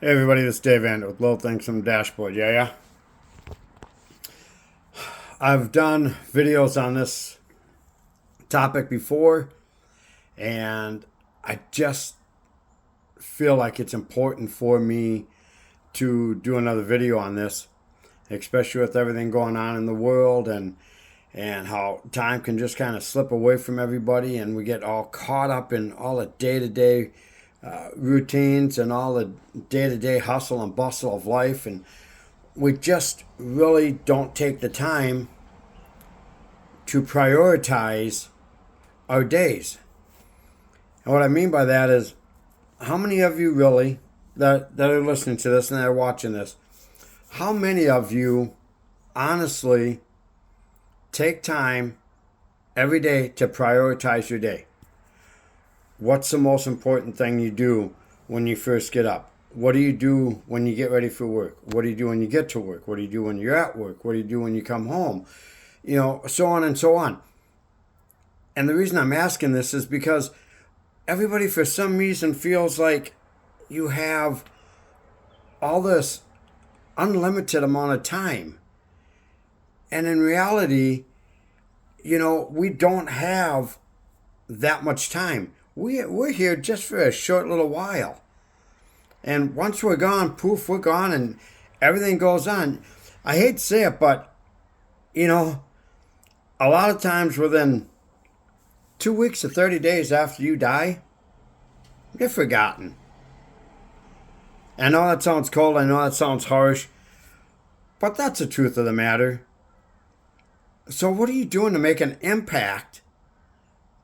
Hey everybody, this is Dave Vander with Little Things from the Dashboard. Yeah. I've done videos on this topic before, and I just feel like it's important for me to do another video on this, especially with everything going on in the world and how time can just kind of slip away from everybody, and we get all caught up in all the day-to-day routines and all the day-to-day hustle and bustle of life, and we just really don't take the time to prioritize our days. And what I mean by that is, how many of you really that are listening to this and that are watching this, how many of you honestly take time every day to prioritize your day? What's the most important thing you do when you first get up? What do you do when you get ready for work? What do you do when you get to work? What do you do when you're at work? What do you do when you come home? So on and so on. And the reason I'm asking this is because everybody, for some reason, feels like you have all this unlimited amount of time. And in reality, we don't have that much time. We're here just for a short little while. And once we're gone, poof, we're gone, and everything goes on. I hate to say it, but, a lot of times within 2 weeks to 30 days after you die, you're forgotten. I know that sounds cold, I know that sounds harsh, but that's the truth of the matter. So, what are you doing to make an impact?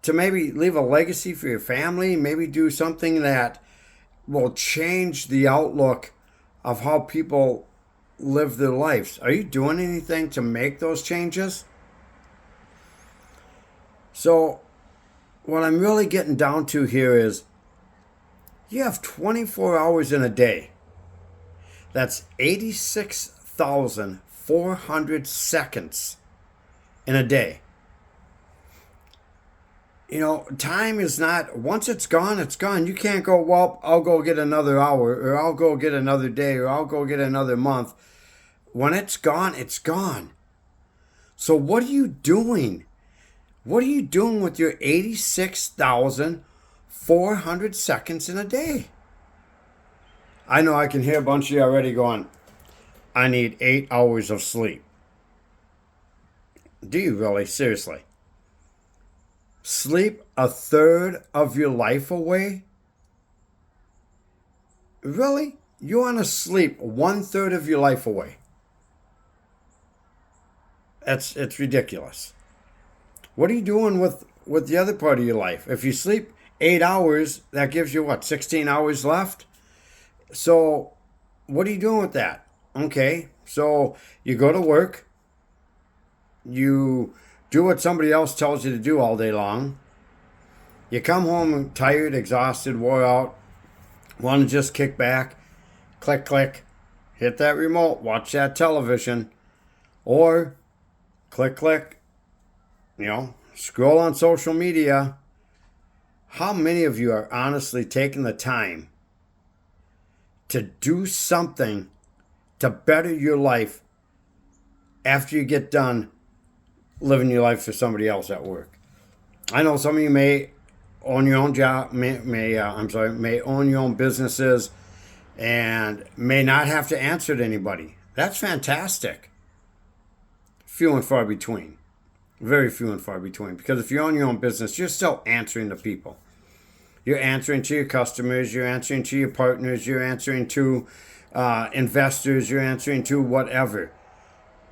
To maybe leave a legacy for your family? Maybe do something that will change the outlook of how people live their lives? Are you doing anything to make those changes? So, what I'm really getting down to here is you have 24 hours in a day. That's 86,400 seconds in a day. Time is not, once it's gone, it's gone. You can't go, well, I'll go get another hour, or I'll go get another day, or I'll go get another month. When it's gone, it's gone. So, what are you doing? What are you doing with your 86,400 seconds in a day? I know I can hear a bunch of you already going, I need 8 hours of sleep. Do you really? Seriously? Sleep a third of your life away? Really? You want to sleep 1/3 of your life away? It's ridiculous. What are you doing with the other part of your life? If you sleep 8 hours, that gives you what, 16 hours left? So, what are you doing with that? Okay, so you go to work, you do what somebody else tells you to do all day long. You come home tired, exhausted, wore out, want to just kick back, click, click, hit that remote, watch that television, or click, click, scroll on social media. How many of you are honestly taking the time to do something to better your life after you get done living your life for somebody else at work? I know some of you may own your own job, may own your own businesses, and may not have to answer to anybody. That's fantastic. Few and far between. Very few and far between. Because if you own your own business, you're still answering to people. You're answering to your customers, you're answering to your partners, you're answering to investors, you're answering to whatever.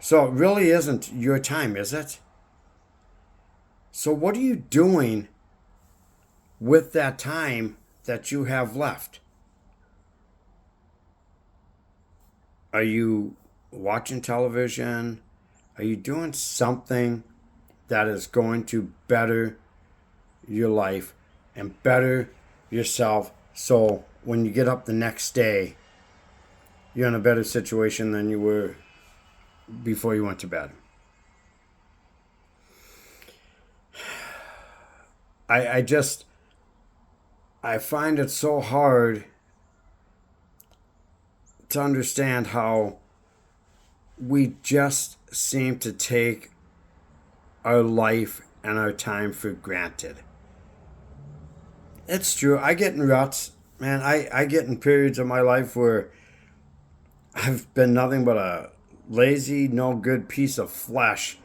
So it really isn't your time, is it? So what are you doing with that time that you have left? Are you watching television? Are you doing something that is going to better your life and better yourself, so when you get up the next day, you're in a better situation than you were before you went to bed? I I, I, just, I find it so hard. to understand how we just seem to take our life and our time for granted. It's true. I get in ruts, man. I get in periods of my life where I've been nothing but a lazy, no good piece of flesh.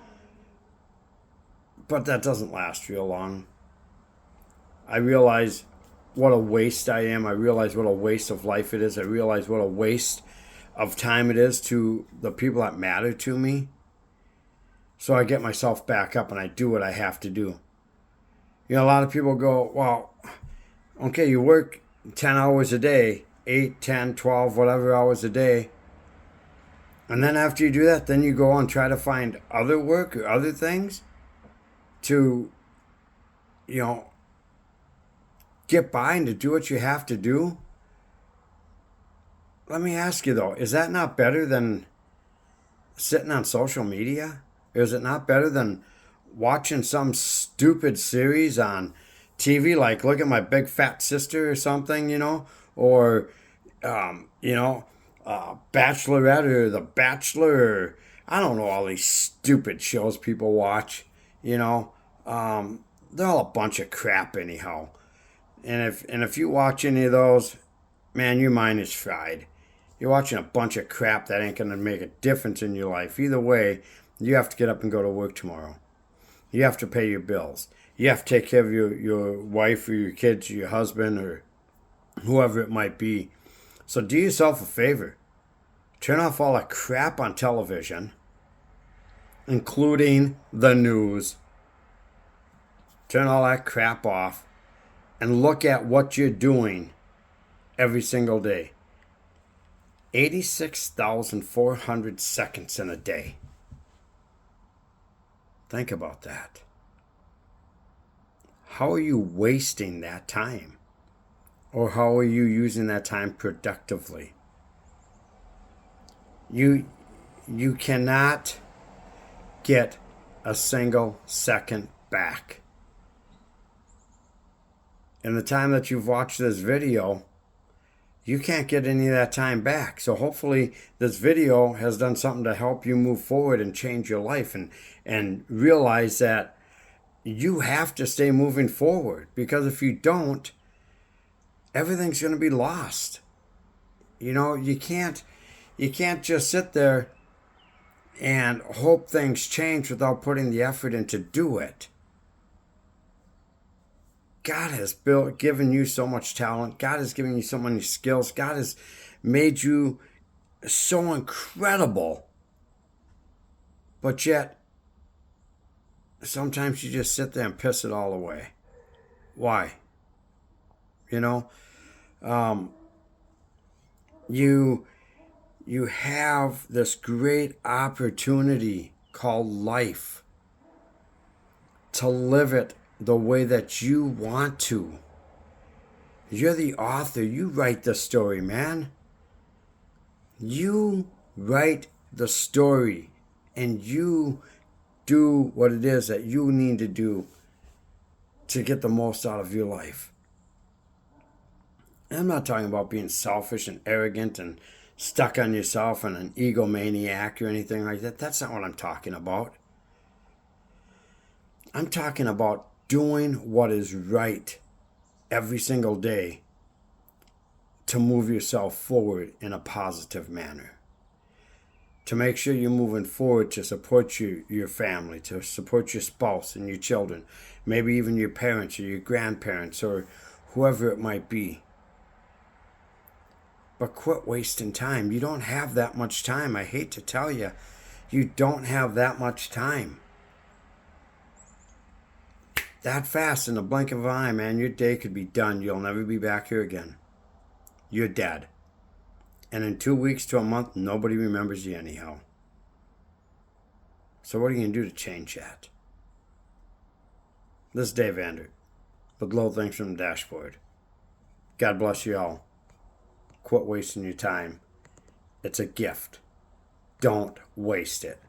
But that doesn't last real long. I realize what a waste I am. I realize what a waste of life it is. I realize what a waste of time it is to the people that matter to me. So I get myself back up and I do what I have to do. You know, a lot of people go, well, okay, you work 10 hours a day, 8, 10, 12, whatever hours a day. And then after you do that, then you go and try to find other work or other things to, you know, get by and to do what you have to do. Let me ask you though, is that not better than sitting on social media? Or is it not better than watching some stupid series on TV, like Look at My Big Fat Sister or something, you know? Or, Bachelorette or The Bachelor. Or, I don't know, all these stupid shows people watch, you know? They're all a bunch of crap anyhow. And if you watch any of those, man, your mind is fried. You're watching a bunch of crap that ain't going to make a difference in your life. Either way, you have to get up and go to work tomorrow. You have to pay your bills. You have to take care of your wife or your kids or your husband or whoever it might be. So do yourself a favor. Turn off all that crap on television, including the news. Turn all that crap off and look at what you're doing every single day. 86,400 seconds in a day. Think about that. How are you wasting that time? Or how are you using that time productively? You cannot get a single second back. In the time that you've watched this video, you can't get any of that time back. So hopefully this video has done something to help you move forward and change your life and realize that you have to stay moving forward, because if you don't, everything's going to be lost. You know, you can't just sit there and hope things change without putting the effort in to do it. God has given you so much talent. God has given you so many skills. God has made you so incredible. But yet, sometimes you just sit there and piss it all away. Why? You know, you have this great opportunity called life to live it the way that you want to. You're the author. You write the story, man. You write the story and you do what it is that you need to do to get the most out of your life. And I'm not talking about being selfish and arrogant and stuck on yourself and an egomaniac or anything like that. That's not what I'm talking about. I'm talking about doing what is right every single day to move yourself forward in a positive manner. To make sure you're moving forward to support your family, to support your spouse and your children, maybe even your parents or your grandparents or whoever it might be. But quit wasting time. You don't have that much time. I hate to tell you, you don't have that much time. That fast, in the blink of an eye, man, your day could be done. You'll never be back here again. You're dead. And in 2 weeks to a month, nobody remembers you anyhow. So what are you going to do to change that? This is Dave Vander with Little Things from the Dashboard. God bless you all. Quit wasting your time. It's a gift. Don't waste it.